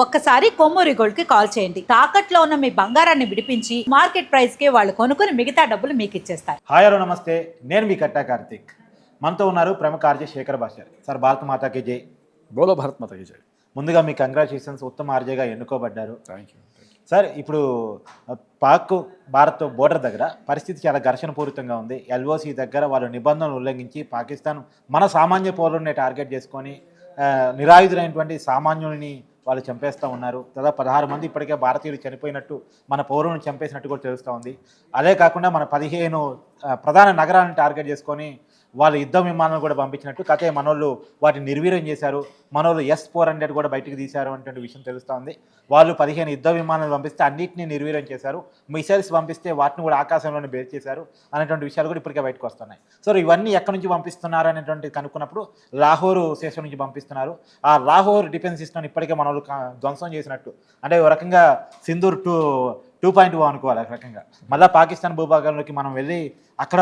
ఒక్కసారి కొమ్మూరి గోల్డ్ కి కాల్ చేయండి. తాకట్లో ఉన్న మీ బంగారాన్ని విడిపించి మార్కెట్ ప్రైస్ కి వాళ్ళు కొనుక్కుని మిగతా డబ్బులు మీకు ఇచ్చేస్తారు. హాయ్ హలో నమస్తే, నేను మీ కట్టా కార్తిక్. మనతో ఉన్నారు ప్రముఖ ఆర్జే శేఖర్ భాషర్ సార్. భారత మాతాకి జై. బోలో భారత్ మాతాకి జై. ముందుగా మీ కంగ్రాచులేషన్స్, ఉత్తమ ఆర్జేగా ఎన్నుకోబడ్డారు. థ్యాంక్ యూ సార్, ఇప్పుడు పాక్ భారత్ బోర్డర్ దగ్గర పరిస్థితి చాలా ఘర్షణపూరితంగా ఉంది. ఎల్ఓసి దగ్గర వాళ్ళు నిబంధనలు ఉల్లంఘించి పాకిస్తాన్ మన సామాన్య పౌరుల్ని టార్గెట్ చేసుకొని నిరాయుధులైనటువంటి సామాన్యుల్ని వాళ్ళు చంపేస్తూ ఉన్నారు. దాదాపు 16 మంది ఇప్పటికే భారతీయులు చనిపోయినట్టు, మన పౌరులను చంపేసినట్టు కూడా తెలుస్తూ ఉంది. అదే కాకుండా మన 15 ప్రధాన నగరాలను టార్గెట్ చేసుకొని వాళ్ళు యుద్ధ విమానాలు కూడా పంపించినట్టు కథే మనోళ్ళు వాటిని నిర్వీర్యం చేశారు. మనోళ్ళు S-400 కూడా బయటకు తీశారు అనేటువంటి విషయం తెలుస్తూ ఉంది. వాళ్ళు 15 యుద్ధ విమానాలు పంపిస్తే అన్నింటినీ నిర్వీర్యం చేశారు. మిసైల్స్ పంపిస్తే వాటిని కూడా ఆకాశంలోనే బేస్ చేశారు అనేటువంటి విషయాలు కూడా ఇప్పటికే బయటకు వస్తున్నాయి. సో ఇవన్నీ ఎక్కడి నుంచి పంపిస్తున్నారు అనేటువంటి కనుక్కున్నప్పుడు లాహోర్ స్టేషన్ నుంచి పంపిస్తున్నారు. ఆ లాహోర్ డిఫెన్స్ సిస్టమ్ ఇప్పటికే మనోళ్ళు ధ్వంసం చేసినట్టు, అంటే ఒక రకంగా సింధూర్ 2.0 అనుకోవాలి. ఒక రకంగా మళ్ళీ పాకిస్తాన్ భూభాగంలోకి మనం వెళ్ళి అక్కడ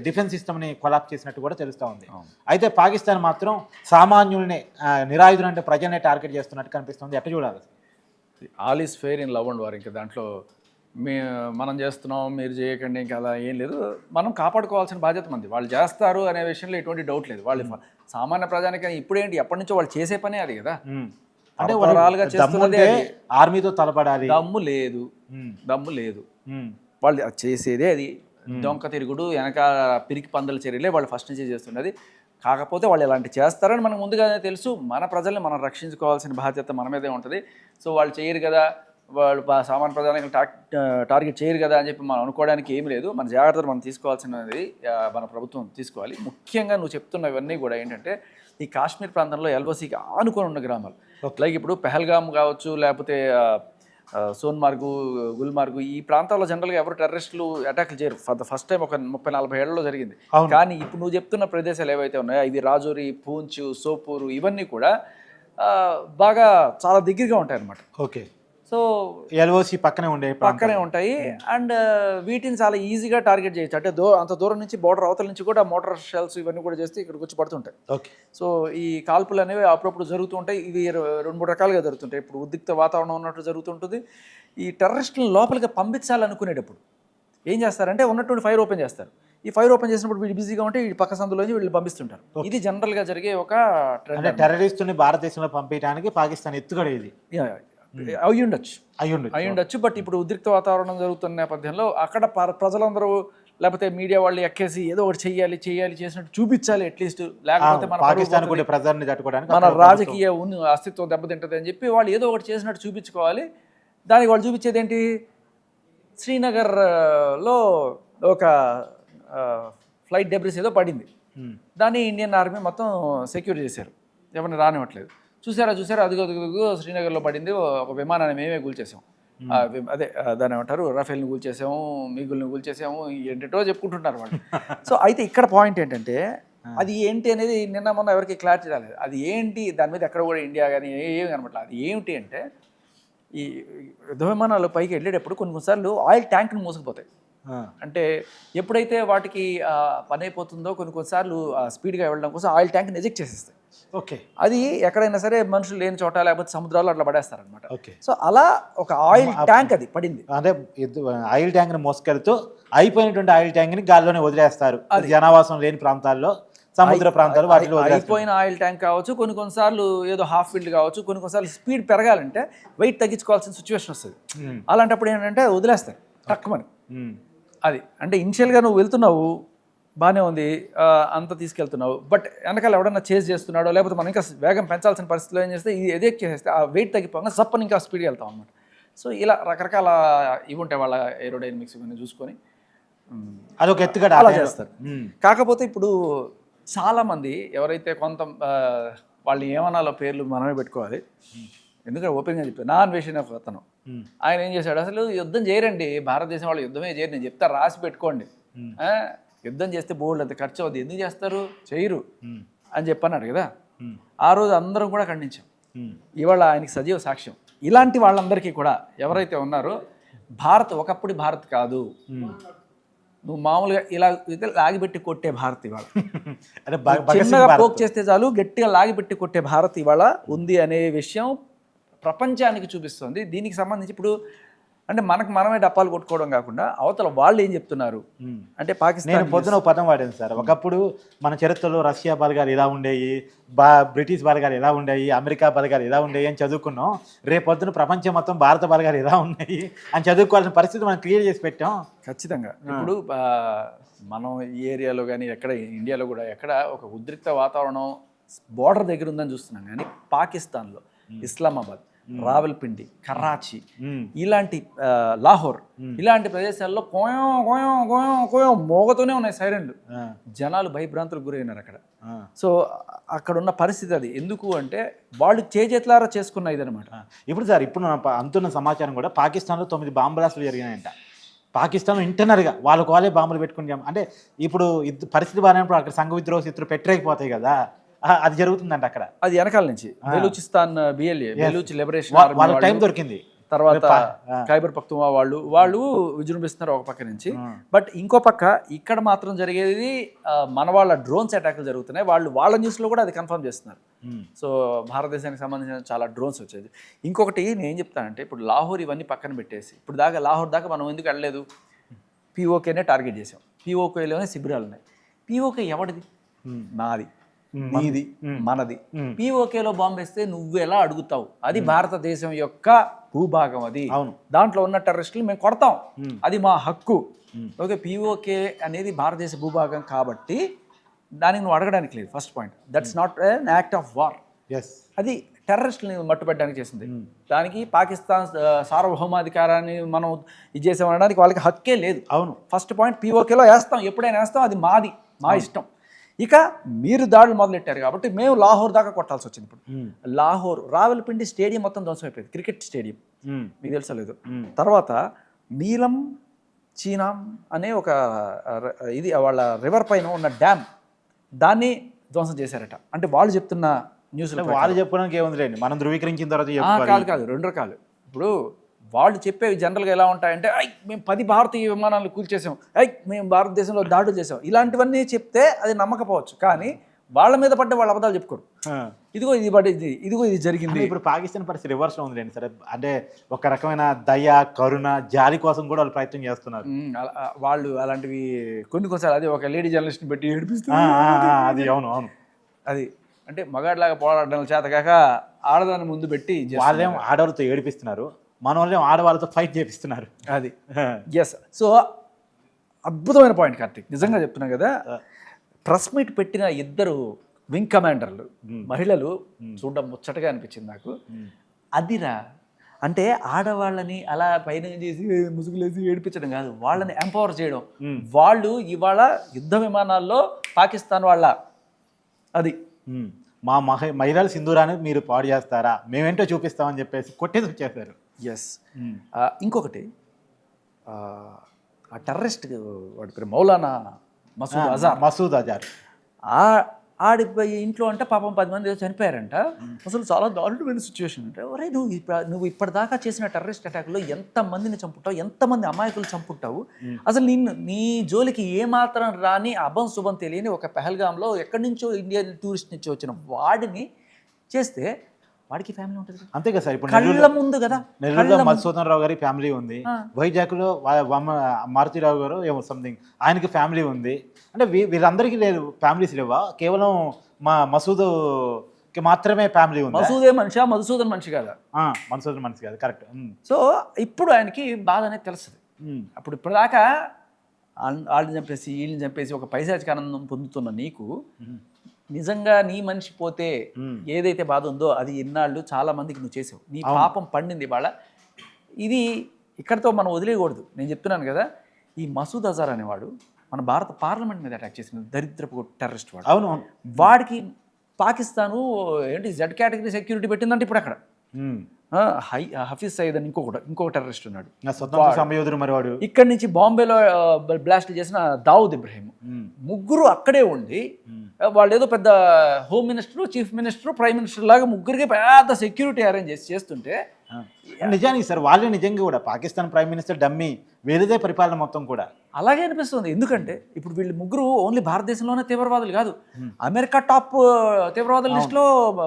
డిఫెన్స్ సిస్టమ్ని కొలాప్స్ చేసినట్టు కూడా తెలుస్తూ ఉంది. అయితే పాకిస్తాన్ మాత్రం సామాన్యుల్ని నిరాయుధులు అంటే ప్రజల్ని టార్గెట్ చేస్తున్నట్టు కనిపిస్తుంది. ఎట్లా చూడాలి? All is fair in love and war. ఇంకా దాంట్లో మనం చేస్తున్నాం, మీరు చేయకండి, ఇంకా అలా ఏం లేదు. మనం కాపాడుకోవాల్సిన బాధ్యత మంది. వాళ్ళు చేస్తారు అనే విషయంలో ఎటువంటి డౌట్ లేదు. వాళ్ళు సామాన్య ప్రజానికి ఇప్పుడేంటి, ఎప్పటి నుంచో వాళ్ళు చేసే పనే అది కదా. అంటే వాళ్ళుగా చేస్తున్నది ఆర్మీతో తలపడాలి, దమ్ము లేదు. వాళ్ళు చేసేదే అది దొంగ తిరుగుడు, వెనక పిరికి పందుల చర్యలే వాళ్ళు ఫస్ట్ నుంచి చేస్తున్నది. కాకపోతే వాళ్ళు ఇలాంటి చేస్తారని మనకు ముందుగానే తెలుసు. మన ప్రజల్ని మనం రక్షించుకోవాల్సిన బాధ్యత మన మీదే ఉంటుంది. సో వాళ్ళు చేయరు కదా, వాళ్ళు సామాన్య ప్రజానికి టార్గెట్ చేయరు కదా అని చెప్పి మనం అనుకోవడానికి ఏమి లేదు. మన జాగ్రత్తలు మనం తీసుకోవాల్సినది మన ప్రభుత్వం తీసుకోవాలి. ముఖ్యంగా నువ్వు చెప్తున్నవన్నీ కూడా ఏంటంటే ఈ కాశ్మీర్ ప్రాంతంలో ఎల్ఓసికి ఆనుకొని ఉన్న గ్రామాలు, లైక్ ఇప్పుడు పెహల్గామ్ కావచ్చు, లేకపోతే సోన్మార్గు, గుల్మార్గు, ఈ ప్రాంతాల్లో జనరల్గా ఎవరు టెర్రరిస్టులు అటాక్లు చేయరు. ఫస్ట్ టైం ఒక 30-40 ఏళ్లలో జరిగింది. కానీ ఇప్పుడు నువ్వు చెప్తున్న ప్రదేశాలు ఏవైతే ఉన్నాయో ఇవి రాజౌరి, పూంచ్, సోపూరు ఇవన్నీ కూడా బాగా చాలా దగ్గరగా ఉంటాయి అన్నమాట. ఓకే. సో ఎల్ఓసి పక్కనే ఉంటాయి. అండ్ వీటిని చాలా ఈజీగా టార్గెట్ చేయొచ్చు. అంటే అంత దూరం నుంచి బోర్డర్ అవతల నుంచి కూడా మోటార్ షెల్స్ ఇవన్నీ కూడా చేస్తే ఇక్కడికి వచ్చి పడుతుంటాయి. ఓకే. సో ఈ కాల్పులు అనేవి అప్పుడప్పుడు జరుగుతూ ఉంటాయి. ఇవి 2-3 రకాలుగా జరుగుతుంటాయి. ఇప్పుడు ఉద్రిక్త వాతావరణం ఉన్నట్టు జరుగుతుంటుంది. ఈ టెర్రరిస్టులను లోపలికి పంపించాలనుకునేటప్పుడు ఏం చేస్తారంటే ఉన్నటువంటి ఫైర్ ఓపెన్ చేస్తారు. ఈ ఫైర్ ఓపెన్ చేసినప్పుడు వీళ్ళు బిజీగా ఉంటే ఈ పక్క సందులోంచి వీళ్ళు పంపిస్తుంటారు. ఇది జనరల్గా జరిగే ఒక ట్రెండ్. టెర్రరిస్టుని భారతదేశంలో పంపించడానికి పాకిస్తాన్ ఎత్తుగడ ఇది అయి ఉండొచ్చు. బట్ ఇప్పుడు ఉద్రిక్త వాతావరణం జరుగుతున్న నేపథ్యంలో అక్కడ ప్రజలందరూ లేకపోతే మీడియా వాళ్ళు ఎక్కేసి ఏదో ఒకటి చెయ్యాలి చేసినట్టు చూపించాలి అట్లీస్ట్. లేకపోతే మన రాజకీయ అస్తిత్వం దెబ్బతింటది అని చెప్పి వాళ్ళు ఏదో ఒకటి చేసినట్టు చూపించుకోవాలి. దానికి వాళ్ళు చూపించేది ఏంటి, శ్రీనగర్లో ఒక ఫ్లైట్ డెబ్రిస్ ఏదో పడింది. దాన్ని ఇండియన్ ఆర్మీ మొత్తం సెక్యూర్ చేశారు, ఎవరిని రానివ్వట్లేదు. చూసారా అదిగో శ్రీనగర్లో పడింది ఒక విమానాన్ని మేమే కూల్చేసాం, అదే దాన్ని ఏమంటారు, రఫేల్ని కూల్చేసాము, మిగుల్ని కూల్చేసాము, ఏంటో చెప్పుకుంటున్నారు వాళ్ళు. సో అయితే ఇక్కడ పాయింట్ ఏంటంటే అది ఏంటి అనేది నిన్న మొన్న ఎవరికి క్లారిటీ రాలేదు. అది ఏంటి, దాని మీద ఎక్కడ కూడా ఇండియా కానీ ఏమి కనబడలేదు. అది ఏమిటి అంటే ఈ యుద్ధ విమానాలు పైకి వెళ్ళేటప్పుడు కొన్నిసార్లు ఆయిల్ ట్యాంక్ని మోసుకుపోతాయి. అంటే ఎప్పుడైతే వాటికి పని అయిపోతుందో కొన్నిసార్లు స్పీడ్గా వెళ్ళడం కోసం ఆయిల్ ట్యాంక్ని ఎజెక్ట్ చేసేస్తాయి. ఓకే. అది ఎక్కడైనా సరే మనుషులు లేని చోట లేకపోతే సముద్రాల్లో అట్లా పడేస్తారనమాట. సో అలా ఒక ఆయిల్ ట్యాంక్ అది పడింది. అదే ఆయిల్ ట్యాంక్ ని మోసుకెళ్తూ అయిపోయినటువంటి ఆయిల్ ట్యాంక్ ని గాల్లోనే వదిలేస్తారు. అది జనావాసం లేని ప్రాంతాల్లో, సముద్ర ప్రాంతాలు వాటిలో అయిపోయిన ఆయిల్ ట్యాంక్ కావచ్చు, కొన్నిసార్లు ఏదో హాఫ్ ఫీల్డ్ కావచ్చు, కొన్నిసార్లు స్పీడ్ పెరగాలంటే వెయిట్ తగ్గించుకోవాల్సిన సిచ్యువేషన్ వస్తుంది. అలాంటప్పుడు ఏంటంటే వదిలేస్తారు తక్కువని. అది అంటే ఇనిషియల్గా నువ్వు వెళ్తున్నావు బాగానే ఉంది, అంత తీసుకెళ్తున్నావు, బట్ వెనకాల ఎవడన్నా చేజ్ చేస్తున్నాడో లేకపోతే మనం ఇంకా వేగం పెంచాల్సిన పరిస్థితిలో ఏం చేస్తే ఇది ఎదేక్ చేసేస్తే ఆ వెయిట్ తగ్గిపోగా సప్పని ఇంకా స్పీడ్గా వెళ్తాం అనమాట. సో ఇలా రకరకాల ఇవి ఉంటాయి వాళ్ళ ఏరోడైనమిక్స్ ఇవన్నీ చూసుకొని అదొక ఎత్తుగడ అలా చేస్తారు. కాకపోతే ఇప్పుడు చాలామంది ఎవరైతే వాళ్ళు ఏమనాలో పేర్లు మనమే పెట్టుకోవాలి, ఎందుకంటే ఓపెన్గా చెప్పారు. నా అన్వేషణ అతను ఆయన ఏం చేశాడు, అసలు యుద్ధం చేయరండి, భారతదేశం వాళ్ళు యుద్ధమే చేయరు, నేను చెప్తా రాసి పెట్టుకోండి, యుద్ధం చేస్తే బోల్డ్ అంత ఖర్చు అవుతుంది, ఎందుకు చేస్తారు, చేయరు అని చెప్పన్నాడు కదా. ఆ రోజు అందరం కూడా ఖండించాం. ఇవాళ ఆయనకి సజీవ సాక్ష్యం. ఇలాంటి వాళ్ళందరికీ కూడా ఎవరైతే ఉన్నారో భారత్ ఒకప్పుడు భారత్ కాదు, నువ్వు మామూలుగా ఇలా లాగిపెట్టి కొట్టే భారత్ ఇవాళ చిన్నగా పోక్ చేస్తే చాలు గట్టిగా లాగిపెట్టి కొట్టే భారత్ ఇవాళ ఉంది అనే విషయం ప్రపంచానికి చూపిస్తుంది. దీనికి సంబంధించి ఇప్పుడు అంటే మనకు మనమే డప్పాలు కొట్టుకోవడం కాకుండా అవతల వాళ్ళు ఏం చెప్తున్నారు అంటే పాకిస్తాన్. నేను పొద్దున ఒక పదం వాడాను సార్. ఒకప్పుడు మన చరిత్రలో రష్యా బలగాలు ఎలా ఉండేవి, బ్రిటిష్ బలగాలు ఎలా ఉండేవి, అమెరికా బలగాలు ఎలా ఉండేవి అని చదువుకున్నాం. రేపు పొద్దున ప్రపంచం మొత్తం భారత బలగాలు ఎలా ఉన్నాయి అని చదువుకోవాల్సిన పరిస్థితి మనం క్రియేట్ చేసి పెట్టాం. ఖచ్చితంగా. ఇప్పుడు మనం ఈ ఏరియాలో కానీ ఎక్కడ ఇండియాలో కూడా ఎక్కడ ఒక ఉద్రిక్త వాతావరణం బోర్డర్ దగ్గర ఉందని చూస్తున్నాం, కానీ పాకిస్తాన్లో ఇస్లామాబాద్, రావల్పిండి, కరాచీ ఇలాంటి లాహోర్ ఇలాంటి ప్రదేశాల్లో కోయం కోయం కోయం కోయం మోగతూనే ఉన్నాయి సైరన్లు. జనాలు భయభ్రాంతులకు గురైనారు అక్కడ. సో అక్కడ ఉన్న పరిస్థితి అది. ఎందుకు అంటే వాళ్ళు చేతులారా చేసుకున్న ఇదనమాట. ఇప్పుడు సార్ ఇప్పుడు అంతున్న సమాచారం కూడా పాకిస్తాన్లో 9 బాంబు బ్లాస్టులు జరిగినాయంట. పాకిస్తాన్ ఇంటర్నల్గా వాళ్ళే బాంబులు పెట్టుకుని, అంటే ఇప్పుడు పరిస్థితి బాగానేప్పుడు అక్కడ సంఘ విద్రోహ శత్రులు పెట్టలేకపోతాయి కదా, అది జరుగుతుందంట అక్కడ. అది వెనకాల నుంచి బెలూచిస్తాన్ BLA బెలూచ్ లిబరేషన్ వాళ్ళ టైం దొరికింది. తర్వాత ఖైబర్ పఖ్తుంఖా వాళ్ళు విజృంభిస్తున్నారు ఒక పక్క నుంచి. బట్ ఇంకో పక్క ఇక్కడ మాత్రం జరిగేది మన వాళ్ళ డ్రోన్స్ అటాక్లు జరుగుతున్నాయి. వాళ్ళ న్యూస్లో కూడా అది కన్ఫర్మ్ చేస్తున్నారు. సో భారతదేశానికి సంబంధించిన చాలా డ్రోన్స్ వచ్చేది. ఇంకొకటి నేను ఏం చెప్తానంటే ఇప్పుడు లాహోర్ ఇవన్నీ పక్కన పెట్టేసి ఇప్పుడు లాహోర్ దాకా మనం ఎందుకు వెళ్ళలేదు, POKనే టార్గెట్ చేసాం. POKలోనే శిబిరాలు ఉన్నాయి. POK ఎవడిది? నాది, నీది, మనది. POKలో బాంబు వేస్తే నువ్వు ఎలా అడుగుతావు? అది భారతదేశం యొక్క భూభాగం. అది దాంట్లో ఉన్న టెర్రరిస్టులు మేము కొడతాం, అది మా హక్కు. ఓకే, POK అనేది భారతదేశ భూభాగం కాబట్టి దానికి నువ్వు అడగడానికి లేదు. First point, that's not an act of war. అది టెర్రరిస్టులని మట్టుపెట్టడానికి చేసింది. దానికి పాకిస్తాన్ సార్వభౌమాధికారాన్ని మనం ఇది చేసామనడానికి వాళ్ళకి హక్కే లేదు. అవును, ఫస్ట్ పాయింట్. POKలో వేస్తాం, ఎప్పుడైనా వేస్తాం, అది మాది, మా ఇష్టం. ఇక మీరు దాడులు మొదలెట్టారు కాబట్టి మేము లాహోర్ దాకా కొట్టాల్సి వచ్చింది. ఇప్పుడు లాహోర్ రావల్పిండి స్టేడియం మొత్తం ధ్వంసం అయిపోయింది, క్రికెట్ స్టేడియం, మీకు తెలుసా లేదు. తర్వాత నీలం చీనాం అనే ఒక ఇది వాళ్ళ రివర్ పైన ఉన్న డ్యామ్, దాన్ని ధ్వంసం చేశారట. అంటే వాళ్ళు చెప్తున్న న్యూస్, వాళ్ళు చెప్పడానికి ఏముందిలేండి, మనం ధృవీకరించిన తర్వాత కాదు 2 రకాలు. ఇప్పుడు వాళ్ళు చెప్పేవి జనరల్గా ఎలా ఉంటాయంటే మేము 10 భారతీయ విమానాలు కూల్చేసాం, మేము భారతదేశంలో దాడులు చేసాం, ఇలాంటివన్నీ చెప్తే అది నమ్మకపోవచ్చు. కానీ వాళ్ళ మీద పడ్డ వాళ్ళ అబద్ధాలు చెప్పుకోరు. ఇదిగో ఇది పడేది, ఇదిగో ఇది జరిగింది. ఇప్పుడు పాకిస్తాన్ పరిస్థితి రివర్స్లో ఉందిలేండి సరే. అంటే ఒక రకమైన దయ, కరుణ, జాలి కోసం కూడా వాళ్ళు ప్రయత్నం చేస్తున్నారు. వాళ్ళు అలాంటివి కొన్నిసార్లు అది ఒక లేడీ జర్నలిస్ట్ని పెట్టి ఏడిపిస్తారు. అది అవును అది అంటే మగాడిలాగా పోరాడడం చేత కాక ఆడదాన్ని ముందు పెట్టి వాళ్ళేమో ఆడవాళ్ళతో ఏడిపిస్తున్నారు, మన వాళ్ళేమో ఆడవాళ్ళతో ఫైట్ చేపిస్తున్నారు. అది ఎస్. సో అద్భుతమైన పాయింట్ కార్తీక్, నిజంగా చెప్తున్నా కదా. ప్రెస్ మీట్ పెట్టిన 2 వింగ్ కమాండర్లు మహిళలు చూడడం ముచ్చటగా అనిపించింది నాకు. అదిరా అంటే ఆడవాళ్ళని అలా పైన చేసి ముసుగులేసి ఏడిపించడం కాదు, వాళ్ళని ఎంపవర్ చేయడం. వాళ్ళు ఇవాళ యుద్ధ విమానాల్లో పాకిస్తాన్ వాళ్ళ అది మా మహిళల సింధూరాన్ని మీరు పాడు చేస్తారా, మేమేంటో చూపిస్తామని చెప్పేసి కొట్టేసి వచ్చేసారు. ఎస్. ఇంకొకటి ఆ టెర్రరిస్ట్ వాడి పేరు మౌలానా మసూద్ అజార్. ఆడి ఇంట్లో అంటే పాపం 10 మంది చనిపోయారంట. అసలు చాలా దారుణమైన సిచ్యువేషన్. అంటే ఒరే నువ్వు ఇప్పటిదాకా చేసిన టెర్రరిస్ట్ అటాక్లో ఎంతమందిని చంపుతావు, ఎంతమంది అమాయకులు చంపుతావు, అసలు నీ జోలికి ఏమాత్రం రాని అభం శుభం తెలియని ఒక పెహల్గాంలో ఎక్కడి నుంచో ఇండియన్ టూరిస్ట్ నుంచి వచ్చిన వాడిని చేస్తే వాడికి ఫ్యామిలీ ఉంటుంది అంతే కదా సార్. ఇప్పుడు కళ్ళ ముందు కదా, నెల్లూరులో మధుసూదన్ రావు గారి ఫ్యామిలీ ఉంది, వైజాగ్లో మారుతిరావు గారు ఏమో సంథింగ్ ఆయనకి ఫ్యామిలీ ఉంది. అంటే వీళ్ళందరికీ లేదు, ఫ్యామిలీస్ లేవా? కేవలం మా మసూద్కి మాత్రమే ఫ్యామిలీ ఉంది. మసూదే మనిషి, మధుసూదన్ మనిషి కాదా? మధుసూదన్ మనిషి కాదు, కరెక్ట్. సో ఇప్పుడు ఆయనకి బాధ అనేది తెలుస్తుంది. అప్పుడు ఇప్పటిదాకా వాళ్ళని చంపేసి వీళ్ళని చంపేసి ఒక పైశాచిక ఆనందం పొందుతున్న నీకు నిజంగా నీ మనిషి పోతే ఏదైతే బాధ ఉందో అది ఇన్నాళ్ళు చాలా మందికి నువ్వు చేసావు, నీ పాపం పండింది వాళ్ళ. ఇది ఇక్కడితో మనం వదిలేయకూడదు. నేను చెప్తున్నాను కదా, ఈ మసూద్ అజార్ అనేవాడు మన భారత పార్లమెంట్ మీద అటాక్ చేసిన దరిద్రపు టెర్రరిస్ట్ వాడు. అవును, వాడికి పాకిస్తాను ఏంటి Z కేటగిరీ సెక్యూరిటీ పెట్టిందంటే ఇప్పుడు అక్కడ హఫీజ్ సయీద్ అని ఇంకొక టెర్రరిస్ట్ ఉన్నాడు. ఇక్కడి నుంచి బాంబేలో బ్లాస్ట్ చేసిన దావుద్ ఇబ్రహీం, ముగ్గురు అక్కడే ఉండి వాళ్ళు ఏదో పెద్ద home minister, chief minister, prime minister లాగా ముగ్గురికి పెద్ద సెక్యూరిటీ అరేంజ్ చేస్తుంటే నిజానికి సార్ వాళ్ళే నిజంగా కూడా పాకిస్తాన్ ప్రైమ్ మినిస్టర్ డమ్మీ, వేరేదే పరిపాలన మొత్తం కూడా. అలాగే అనిపిస్తుంది. ఎందుకంటే ఇప్పుడు వీళ్ళు ముగ్గురు ఓన్లీ భారతదేశంలోనే తీవ్రవాదులు కాదు, అమెరికా టాప్ తీవ్రవాదుల లిస్టులో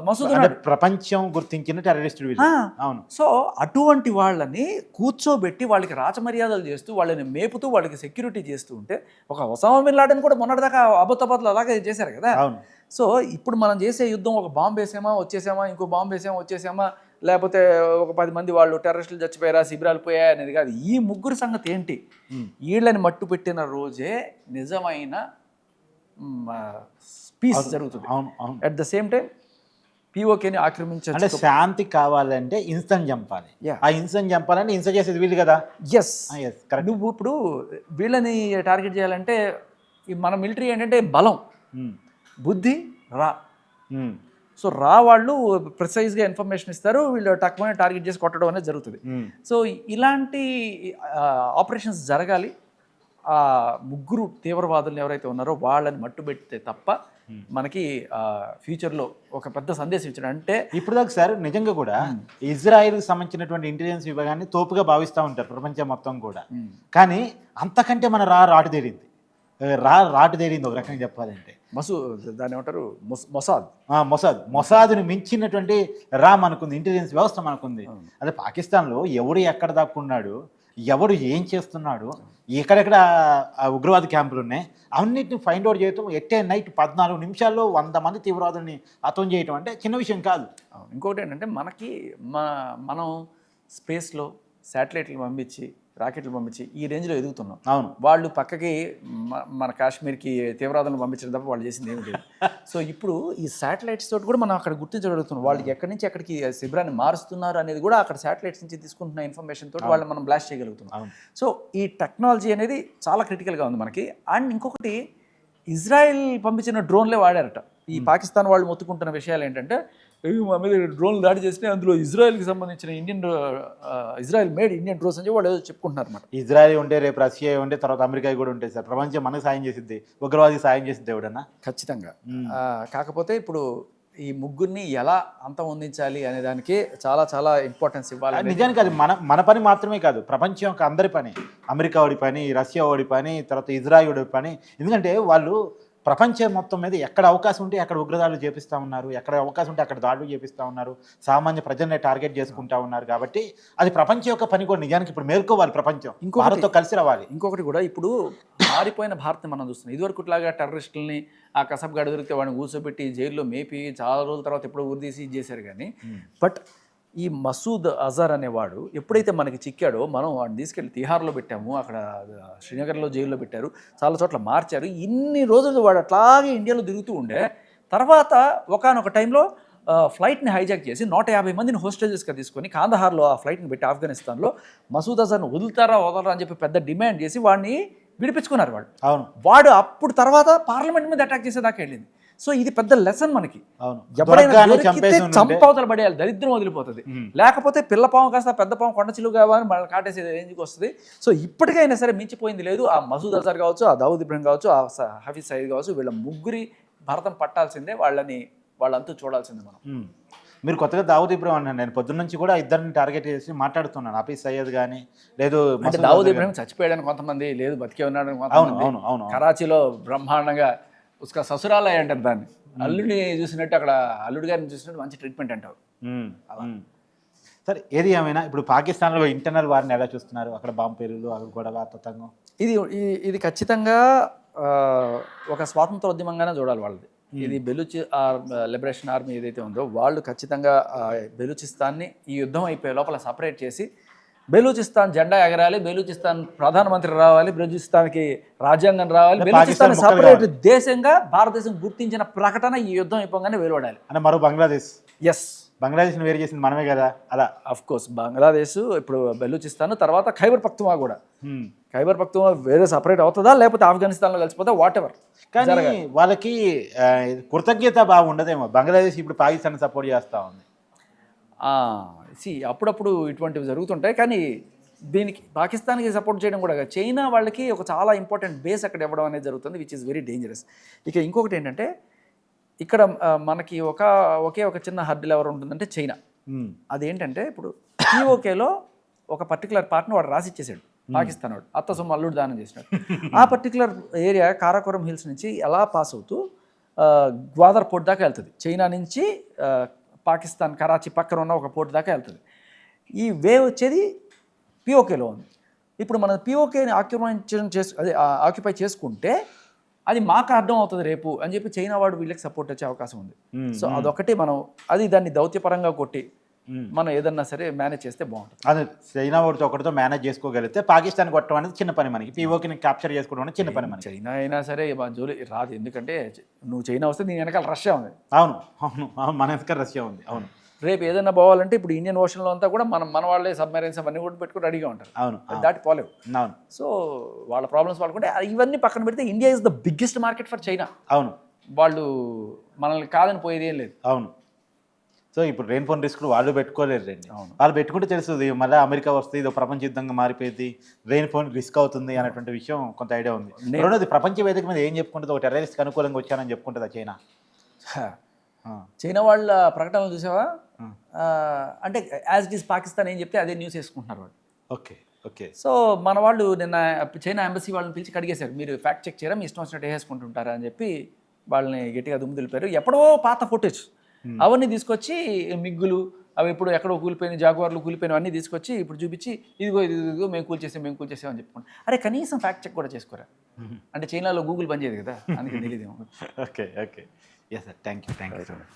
మసూద్ అంటే ఉన్నాడు. ప్రపంచం గుర్తించిన టెర్రరిస్టులు వీళ్ళు. అవును. సో అటువంటి వాళ్ళని కూర్చోబెట్టి వాళ్ళకి రాచమర్యాదలు చేస్తూ వాళ్ళని మేపుతూ వాళ్ళకి సెక్యూరిటీ చేస్తూ ఉంటే, ఒక ఒసామా బిన్ లాడెన్ కూడా మొన్నటిదాకా అబద్ధపత్లు అలాగే చేశారు కదా. అవును. సో ఇప్పుడు మనం చేసే యుద్ధం ఒక బాంబు వేసామా వచ్చేసామా, ఇంకో బాంబు వేసామా వచ్చేసామా, లేకపోతే ఒక 10 మంది వాళ్ళు టెర్రరిస్టులు చచ్చిపోయారా, శిబిరాలు పోయా అనేది కాదు. ఈ ముగ్గురు సంగతి ఏంటి, వీళ్ళని మట్టు పెట్టిన రోజే నిజమైన పీస్ జరుగుతుంది. అవును. అవును. అట్ ద సేమ్ టైం పిఓకేని అంటే ఆక్రమించచ్చు. శాంతి కావాలంటే ఇన్స్టెంట్ చంపాలి. Yeah. ఆ ఇన్స్టెంట్ చంపాలంటే హింస చేసేది వీళ్ళు కదా. Yes, correct. నువ్వు ఇప్పుడు వీళ్ళని టార్గెట్ చేయాలంటే మన మిలిటరీ ఏంటంటే బలం, బుద్ధి, రా. సో రా వాళ్ళు ప్రిసైజ్గా ఇన్ఫర్మేషన్ ఇస్తారు, వీళ్ళు తక్కువ టార్గెట్ చేసి కొట్టడం అనేది జరుగుతుంది. సో ఇలాంటి ఆపరేషన్స్ జరగాలి. ఆ ముగ్గురు తీవ్రవాదులు ఎవరైతే ఉన్నారో వాళ్ళని మట్టుబెడితే తప్ప మనకి ఫ్యూచర్లో ఒక పెద్ద సందేశం ఇచ్చాడు. అంటే ఇప్పుడు దాకా సార్ నిజంగా కూడా ఇజ్రాయెల్కి సంబంధించినటువంటి ఇంటెలిజెన్స్ విభాగాన్ని తోపుగా భావిస్తూ ఉంటారు ప్రపంచం మొత్తం కూడా. కానీ అంతకంటే మన రాటు తేలింది, రాటు తేలింది ఒక రకంగా చెప్పాలంటే. దాన్ని ఏమంటారు, మొసాద్ని మించినటువంటి రా మనకుంది, ఇంటెలిజెన్స్ వ్యవస్థ మనకుంది. అదే పాకిస్తాన్లో ఎవడు ఎక్కడ దాక్కున్నాడు, ఎవడు ఏం చేస్తున్నాడు, ఎక్కడెక్కడ ఉగ్రవాద క్యాంపులు ఉన్నాయి, అన్నిటిని ఫైండ్ అవుట్ చేయటం ఎట్టే నైట్ 14 నిమిషాల్లో 100 మంది తీవ్రవాదుల్ని హతం చేయటం అంటే చిన్న విషయం కాదు. ఇంకొకటి ఏంటంటే మనకి మనం స్పేస్లో శాటిలైట్లు పంపించి రాకెట్లు పంపించి ఈ రేంజ్లో ఎదుగుతున్నాం. అవును. వాళ్ళు పక్కకి మన కాశ్మీర్కి తీవ్రవాదులను పంపించడం తప్ప వాళ్ళు చేసింది ఏమి లేదు. సో ఇప్పుడు ఈ శాటిలైట్స్ తోటి కూడా మనం అక్కడ గుర్తించగలుగుతున్నాం వాళ్ళకి ఎక్కడి నుంచి ఎక్కడికి శిబిరాన్ని మారుస్తున్నారు అనేది కూడా అక్కడ శాటిలైట్స్ నుంచి తీసుకుంటున్న ఇన్ఫర్మేషన్ తోటి వాళ్ళని మనం బ్లాస్ట్ చేయగలుగుతున్నాం. సో ఈ టెక్నాలజీ అనేది చాలా క్రిటికల్గా ఉంది మనకి. అండ్ ఇంకొకటి, ఇజ్రాయెల్ పంపించిన డ్రోన్లే వాడారట. ఈ పాకిస్తాన్ వాళ్ళు మొత్తుకుంటున్న విషయాలు ఏంటంటే, మా మీద డ్రోన్లు దాడి చేస్తే అందులో ఇజ్రాయెల్కి సంబంధించిన ఇజ్రాయెల్ మేడ్ ఇండియన్ డ్రోన్స్ అని వాళ్ళు ఏదో చెప్పుకుంటున్నారు అనమాట. ఇజ్రాయెల్ ఉంటే రేపు రష్యా ఉంటే తర్వాత అమెరికా కూడా ఉంటాయి సార్. ప్రపంచం మనకు సాయం చేసిద్ది, ఉగ్రవాదికి సాయం చేసిద్ది ఎవడన్నా. ఖచ్చితంగా. కాకపోతే ఇప్పుడు ఈ ముగ్గురిని ఎలా అంతం అందించాలి అనే దానికి చాలా చాలా ఇంపార్టెన్స్ ఇవ్వాలి. నిజానికి అది మన పని మాత్రమే కాదు, ప్రపంచం యొక్క అందరి పని. అమెరికా వాడి పని, రష్యా వాడి పని, తర్వాత ఇజ్రాయిల్ వాడి పని. ఎందుకంటే వాళ్ళు ప్రపంచం మొత్తం మీద ఎక్కడ అవకాశం ఉంటే అక్కడ ఉగ్రదాడులు చేపిస్తూ ఉన్నారు, ఎక్కడ అవకాశం ఉంటే అక్కడ దాడులు చేపిస్తూ ఉన్నారు, సామాన్య ప్రజల్ని టార్గెట్ చేసుకుంటా ఉన్నారు. కాబట్టి అది ప్రపంచం యొక్క పని కూడా. నిజానికి ఇప్పుడు మేల్కోవాలి ప్రపంచం, భారత్తో కలిసి రావాలి. ఇంకొకటి కూడా, ఇప్పుడు మారిపోయిన భారత్ని మనం చూస్తున్నాం. ఇదివరకులాగా టెర్రరిస్టులని ఆ కసబ్గాడు దొరికితే వాడిని కూర్చోబెట్టి జైల్లో మేపి చాలా రోజుల తర్వాత ఎప్పుడో ఉరిదీసి చేశారు. కానీ బట్ ఈ మసూద్ అజర్ అనేవాడు ఎప్పుడైతే మనకి చిక్కాడో, మనం వాడిని తీసుకెళ్ళి తిహార్లో పెట్టాము, అక్కడ శ్రీనగర్లో జైల్లో పెట్టారు, చాలా చోట్ల మార్చారు. ఇన్ని రోజులు వాడు అట్లాగే ఇండియాలో తిరుగుతూ ఉండే. తర్వాత ఒకానొక టైంలో ఫ్లైట్ని హైజాక్ చేసి 150 మందిని హోస్టేజెస్గా తీసుకొని కాందహార్లో ఆ ఫ్లైట్ని పెట్టి ఆఫ్ఘనిస్తాన్లో మసూద్ అజర్ని వదులుతారా వదలరా అని చెప్పి పెద్ద డిమాండ్ చేసి వాడిని విడిపించుకున్నారు వాళ్ళు. అవును. వాడు అప్పుడు తర్వాత పార్లమెంట్ మీద అటాక్ చేసేదాకా వెళ్ళింది. సో ఇది పెద్ద లెసన్ మనకి. ఎవరైనా చంపవతలు పడేయాలి, దరిద్రం వదిలిపోతుంది. లేకపోతే పిల్ల పాము కాస్త పెద్ద పాము కొండ చిలువు కావాలి మనల్ని కాటేసే రేంజ్కి వస్తుంది. సో ఇప్పటికైనా సరే మించిపోయింది లేదు. ఆ మసూద్ అజర్ కావచ్చు, ఆ దావుద్ ఇబ్రహీం కావచ్చు, ఆ హఫీజ్ సయీద్ కావచ్చు, వీళ్ళ ముగ్గురి భారతం పట్టాల్సిందే, వాళ్ళంతా చూడాల్సిందే మనం. మీరు కొత్తగా దావుద్ ఇబ్రహీం అన్నాను, నేను పొద్దున్న నుంచి కూడా ఇద్దరిని టార్గెట్ చేసి మాట్లాడుతున్నాను. హఫీజ్ సయ్యద్ కానీ లేదు, అంటే దావుద్ ఇబ్రహీం చచ్చిపోయాడని కొంతమంది, లేదు బతికే ఉన్నాడని కొంతమంది. కరాచీలో బ్రహ్మాండంగా ఉస్కా ససురాలయ అంటారు దాన్ని. అల్లుడిని చూసినట్టు, అక్కడ అల్లుడి గారిని చూసినట్టు మంచి ట్రీట్మెంట్ అంటారు. సరే, ఏది ఏమైనా ఇప్పుడు పాకిస్తాన్లో ఇంటర్నల్ వారిని ఎలా చూస్తున్నారు? అక్కడ బాంబు పేలులు, అక్కడ గొడవ, తతంగం. ఇది ఖచ్చితంగా ఒక స్వాతంత్ర ఉద్యమంగానే చూడాలి వాళ్ళది. ఇది బెలూచి లిబరేషన్ ఆర్మీ ఏదైతే ఉందో వాళ్ళు ఖచ్చితంగా బెలూచిస్తాన్ని ఈ యుద్ధం అయిపోయే లోపల సపరేట్ చేసి, బెలూచిస్తాన్ జెండా ఎగరాలి, బెలూచిస్తాన్ ప్రధానమంత్రి రావాలి, బెలూచిస్తాన్కి రాజ్యాంగం రావాలి, బెలూచిస్తాన్ సపరేట్ దేశంగా భారతదేశం గుర్తించిన ప్రకటన ఈ యుద్ధం అయిపోగానే వెలువడాలి. అంటే మరో బంగ్లాదేశ్. ఎస్, బంగ్లాదేశ్ని వేరు చేసింది మనమే కదా. అలా అఫ్ కోర్స్ బంగ్లాదేశ్, ఇప్పుడు బెలూచిస్తాన్, తర్వాత ఖైబర్ పఖ్తుంఖా కూడా. ఖైబర్ పఖ్తుంఖా వేరే సపరేట్ అవుతుందా లేకపోతే ఆఫ్ఘనిస్తాన్లో కలిసిపోతా, వాట్ ఎవర్. కానీ వాళ్ళకి కృతజ్ఞత బాగా ఉండదేమో. బంగ్లాదేశ్ ఇప్పుడు పాకిస్తాన్ సపోర్ట్ చేస్తూ ఉంది. అప్పుడప్పుడు ఇటువంటివి జరుగుతుంటాయి. కానీ దీనికి పాకిస్తాన్కి సపోర్ట్ చేయడం కూడా, చైనా వాళ్ళకి ఒక చాలా ఇంపార్టెంట్ బేస్ అక్కడ ఇవ్వడం అనేది జరుగుతుంది, విచ్ ఈస్ వెరీ డేంజరస్. ఇక ఇంకొకటి ఏంటంటే, ఇక్కడ మనకి ఒకే ఒక చిన్న హర్డిల్ ఎవరు ఉంటుందంటే చైనా. అదేంటంటే, ఇప్పుడు పీఓకేలో ఒక పర్టికులర్ పార్ట్ని వాడు రాసి ఇచ్చేసాడు పాకిస్తాన్ వాడు, అత్త సొమ్ము అల్లుడు దానం చేసినాడు. ఆ పర్టికులర్ ఏరియా కారాకోరం హిల్స్ నుంచి ఎలా పాస్ అవుతూ గ్వాదర్ పోర్ట్ దాకా వెళ్తుంది. చైనా నుంచి పాకిస్తాన్ కరాచీ పక్కన ఉన్న ఒక పోర్ట్ దాకా వెళ్తుంది. ఈ వే వచ్చేది పీఓకేలో ఉంది. ఇప్పుడు మనం పీఓకేని ఆక్యుపై చేసుకుంటే అది మాకు అర్థం అవుతుంది రేపు అని చెప్పి చైనా వాడు వీళ్ళకి సపోర్ట్ వచ్చే అవకాశం ఉంది. సో అదొకటి మనం దాన్ని దౌత్యపరంగా కొట్టి మనం ఏదన్నా సరే మేనేజ్ చేస్తే బాగుంటుంది. అది చైనా వాడితో ఒకటితో మేనేజ్ చేసుకోగలిగితే పాకిస్తాన్ కొట్టడం అనేది చిన్న పని మనకి, పీఓకేని క్యాప్చర్ చేసుకోవడం అనేది చిన్న పని మనకి. చైనా అయినా సరే మా జోలి రాదు, ఎందుకంటే నువ్వు చైనా వస్తే దీని వెనకాల రష్యా ఉంది. అవును అవును అవును, మన వెనకాల రష్యా ఉంది. అవును, రేపు ఏదైనా పోవాలంటే ఇప్పుడు ఇండియన్ ఓషన్లో అంతా కూడా మన వాళ్ళే సబ్మెరైన్స్ అవన్నీ కూడా పెట్టుకుని రెడీగా ఉంటారు. అవును, దాటి పోలేవు. అవును. సో వాళ్ళ ప్రాబ్లమ్స్ వాళ్ళకుంటే ఇవన్నీ పక్కన పెడితే India is the biggest market for China. అవును, వాళ్ళు మనల్ని కాదని పోయేది ఏం లేదు. అవును. సో ఇప్పుడు రెయిన్ ఫోన్ రిస్క్ వాళ్ళు పెట్టుకోలేరు రండి. అవును, వాళ్ళు పెట్టుకుంటే తెలుస్తుంది మళ్ళీ అమెరికా వస్తే ఇది ప్రపంచ యుద్ధంగా మారిపోయింది, రెయిన్ ఫోన్ రిస్క్ అవుతుంది అనేటువంటి విషయం కొంత ఐడియా ఉంది. రెండోది ప్రపంచ వేదిక మీద ఏం చెప్పుకుంటుంది, ఒక టెర్రరిస్ట్కి అనుకూలంగా వచ్చానని చెప్పుకుంటుందా చైనా? చైనా వాళ్ళ ప్రకటనలు చూసావా? అంటే యాజ్ ఇట్ ఈస్ పాకిస్తాన్ ఏం చెప్తే అదే న్యూస్ వేసుకుంటున్నారు వాళ్ళు. Okay okay. సో మన వాళ్ళు నిన్న చైనా ఎంబసీ వాళ్ళని పిలిచి కడిగేశారు, మీరు ఫ్యాక్ట్ చెక్ చేయరా, మీ ఇష్టం వచ్చినట్టు వేసుకుంటుంటారా అని చెప్పి వాళ్ళని గట్టిగా దుమ్ము దులిపారు. ఎప్పుడో పాత ఫుటేజ్ అవన్నీ తీసుకొచ్చి మిగ్గులు అవి ఎప్పుడు ఎక్కడో కూలిపోయిన జాగువార్లు కూలిపోయిన అన్నీ తీసుకొచ్చి ఇప్పుడు చూపించి ఇదిగో మేము కూల్చేసాం అని చెప్పుకోండి. అరే కనీసం ఫ్యాక్ట్ చెక్ కూడా చేసుకోరా. అంటే చైనాలో గూగుల్ పనిచేయదు కదా, అందుకే తెలియదేమో. Okay okay. Yes sir, thank you so much.